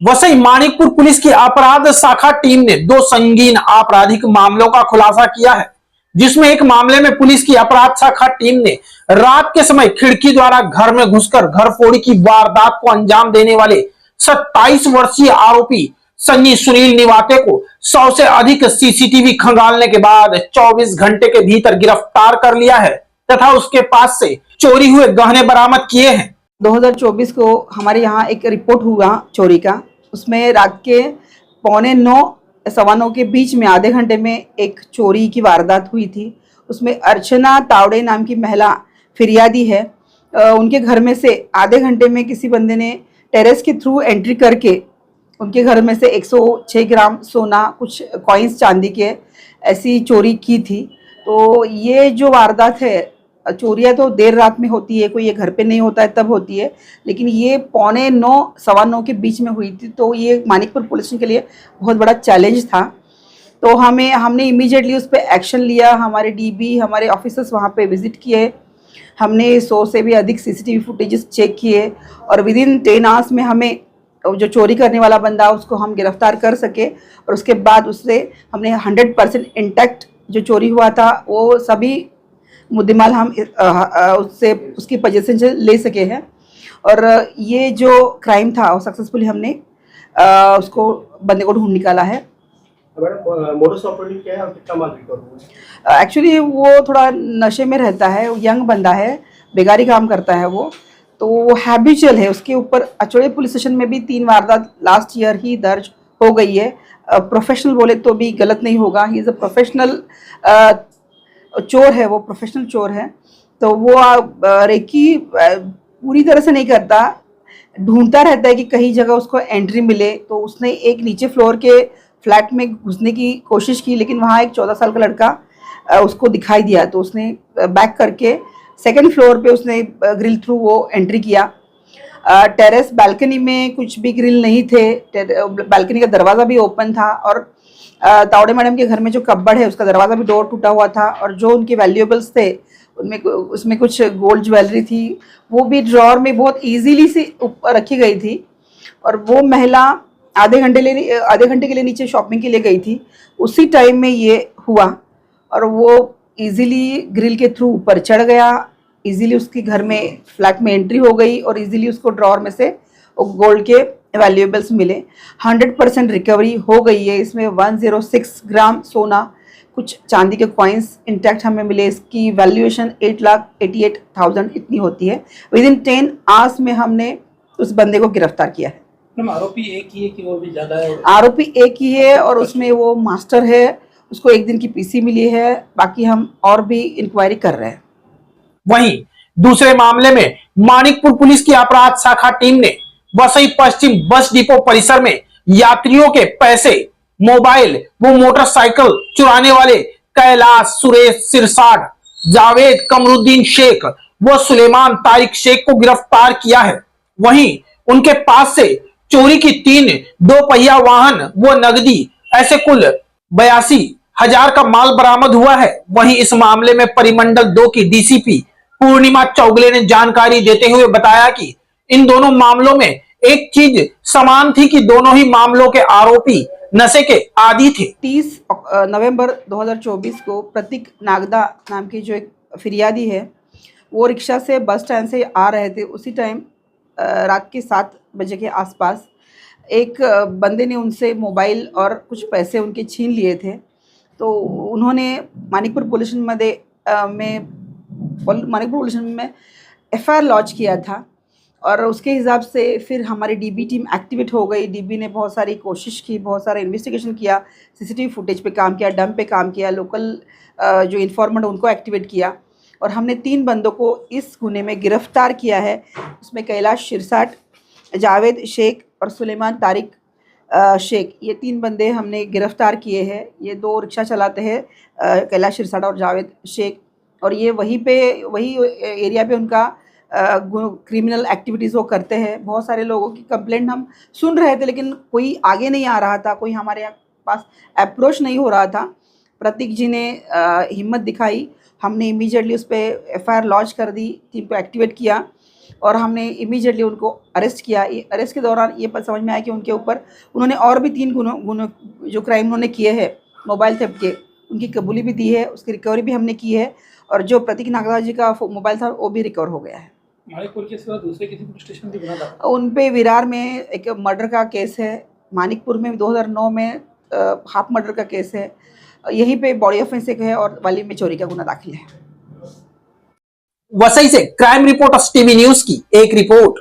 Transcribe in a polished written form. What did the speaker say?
Vasai Manikpur police की अपराध शाखा टीम ने दो संगीन आपराधिक मामलों का खुलासा किया है, जिसमें एक मामले में पुलिस की अपराध शाखा टीम ने रात के समय खिड़की द्वारा घर में घुसकर घर फोड़ी की वारदात को अंजाम देने वाले 27 वर्षीय आरोपी सन्नी सुनील निवाते को 100 से अधिक सीसीटीवी खंगालने के बाद 24 घंटे के भीतर गिरफ्तार कर लिया है तथा उसके पास से चोरी हुए गहने बरामद किए हैं। 2024 को हमारे यहाँ एक रिपोर्ट हुआ चोरी का। उसमें रात के 8:45 सवा 9 के बीच में आधे घंटे में एक चोरी की वारदात हुई थी। उसमें अर्चना तावड़े नाम की महिला फिरियादी है। उनके घर में से आधे घंटे में किसी बंदे ने टेरेस के थ्रू एंट्री करके उनके घर में से 106 ग्राम सोना, कुछ कॉइन्स चांदी के, ऐसी चोरी की थी। तो ये जो वारदात है, चोरियाँ तो देर रात में होती है, कोई ये घर पे नहीं होता है तब होती है, लेकिन ये 8:45 सवा 9 के बीच में हुई थी। तो ये मानिकपुर पुलिस के लिए बहुत बड़ा चैलेंज था। तो हमने इमीडिएटली उस पर एक्शन लिया। हमारे डीबी, हमारे ऑफिसर्स वहाँ पे विजिट किए। हमने 100 से भी अधिक सीसीटीवी फुटेजेस चेक किए और विदिन 10 आवर्स में हमें जो चोरी करने वाला बंदा उसको हम गिरफ्तार कर सके। और उसके बाद उससे हमने 100% इंटैक्ट जो चोरी हुआ था वो सभी मुद्देमाल हम उससे उसकी पोजीशन से ले सके हैं। और ये जो क्राइम था वो सक्सेसफुली हमने उसको बंदे को ढूंढ निकाला है। मोडस ऑपरेंडी क्या है और कितना माल रिकवर हुआ है? एक्चुअली वो थोड़ा नशे में रहता है, यंग बंदा है, बेगारी काम करता है वो, तो वो हैबिचुअल है। उसके ऊपर अचोड़े पुलिस स्टेशन में भी 3 वारदात लास्ट ईयर ही दर्ज हो गई है। प्रोफेशनल बोले तो भी गलत नहीं होगा, ही इज़ अ प्रोफेशनल चोर है, वो प्रोफेशनल चोर है। तो वो रेकी पूरी तरह से नहीं करता, ढूंढता रहता है कि कहीं जगह उसको एंट्री मिले। तो उसने एक नीचे फ्लोर के फ्लैट में घुसने की कोशिश की, लेकिन वहाँ एक 14 साल का लड़का उसको दिखाई दिया। तो उसने बैक करके सेकंड फ्लोर पे उसने ग्रिल थ्रू वो एंट्री किया। टेरेस बालकनी में कुछ भी ग्रिल नहीं थे, बालकनी का दरवाज़ा भी ओपन था। और तावड़े मैडम के घर में जो कब्बड़ है उसका दरवाज़ा भी डोर टूटा हुआ था। और जो उनके वैल्यूएबल्स थे उसमें कुछ गोल्ड ज्वेलरी थी, वो भी ड्रॉर में बहुत ईजीली से ऊपर रखी गई थी। और वो महिला आधे घंटे के लिए नीचे शॉपिंग के लिए गई थी। उसी टाइम में ये हुआ और वो इजीली ग्रिल के थ्रू ऊपर चढ़ गया, इजीली उसके घर में फ्लैट में एंट्री हो गई और इजीली उसको ड्रॉर में से गोल्ड के वैल्यूएबल्स मिले। 100% रिकवरी हो गई है। इसमें 106 ग्राम सोना, कुछ चांदी के कॉइन्स इंटैक्ट हमें मिले। इसकी वैल्यूएशन 8,88,000 इतनी होती है। विदिन 10 आवर्स में हमने उस बंदे को गिरफ्तार किया है। आरोपी एक ही है कि और भी ज्यादा है? आरोपी एक ही है और उसमें वो मास्टर है, उसको 1 दिन की पीसी मिली है। बाकी हम और भी इंक्वायरी कर रहे हैं। वहीं दूसरे मामले में मानिकपुर पुलिस की अपराध शाखा टीम ने वसई पश्चिम बस डिपो परिसर में यात्रियों के पैसे, मोबाइल व मोटरसाइकिल चुराने वाले कैलाश सुरेश सिरसाट, जावेद कमरुद्दीन शेख व सुलेमान तारिक शेख को गिरफ्तार किया है। वहीं उनके पास से चोरी की 3 2 पहिया वाहन व नगदी, ऐसे कुल 82,000 का माल बरामद हुआ है। वहीं इस मामले में परिमंडल 2 की डीसीपी पूर्णिमा चौगले ने जानकारी देते हुए बताया कि इन दोनों मामलों में एक चीज समान थी कि दोनों ही मामलों के आरोपी नशे के आदी थे। 30 नवंबर 2024 को प्रतीक नागदा नाम की जो एक फिरियादी है, वो रिक्शा से बस स्टैंड से आ रहे थे। उसी टाइम रात के 7 बजे के आसपास एक बंदे ने उनसे मोबाइल और कुछ पैसे उनके छीन लिए थे। तो उन्होंने मानिकपुर पुलिस में एफआईआर लॉन्च किया था और उसके हिसाब से फिर हमारी डीबी टीम एक्टिवेट हो गई। डीबी ने बहुत सारी कोशिश की, बहुत सारा इन्वेस्टिगेशन किया, सीसीटीवी फुटेज पे काम किया, डंप पे काम किया, लोकल जो इन्फॉर्मेंट उनको एक्टिवेट किया और हमने 3 बंदों को इस गुने में गिरफ्तार किया है। उसमें कैलाश सिरसाट, जावेद शेख और सुलेमान तारिक शेख, ये 3 बंदे हमने गिरफ्तार किए हैं। ये 2 रिक्शा चलाते हैं, कैलाश सिरसाट और जावेद शेख, और ये वही एरिया पे उनका क्रिमिनल एक्टिविटीज़ वो करते हैं। बहुत सारे लोगों की कंप्लेंट हम सुन रहे थे, लेकिन कोई आगे नहीं आ रहा था, कोई हमारे यहाँ पास अप्रोच नहीं हो रहा था। प्रतीक जी ने हिम्मत दिखाई, हमने इमीडिएटली उस पर एफआईआर लॉन्च कर दी, टीम को एक्टिवेट किया और हमने इमीडिएटली उनको अरेस्ट किया। अरेस्ट के दौरान ये समझ में आया कि उनके ऊपर उन्होंने और भी 3 गुनों जो क्राइम उन्होंने किए हैं मोबाइल थेफ्ट के, उनकी कबूली भी दी है, उसकी रिकवरी भी हमने की है और जो प्रतीक नागराज जी का मोबाइल था वो भी रिकवर हो गया है। मानिकपुर के सिवा दूसरे किसी पुलिस स्टेशन भी गुना था? उन पे विरार में एक मर्डर का केस है, मानिकपुर में 2009 में हाफ मर्डर का केस है, यहीं पे बॉडी ऑफेंस एक है और वाली में चोरी का गुना दाखिल है। वसई से क्राइम रिपोर्टर्स टीवी न्यूज की एक रिपोर्ट।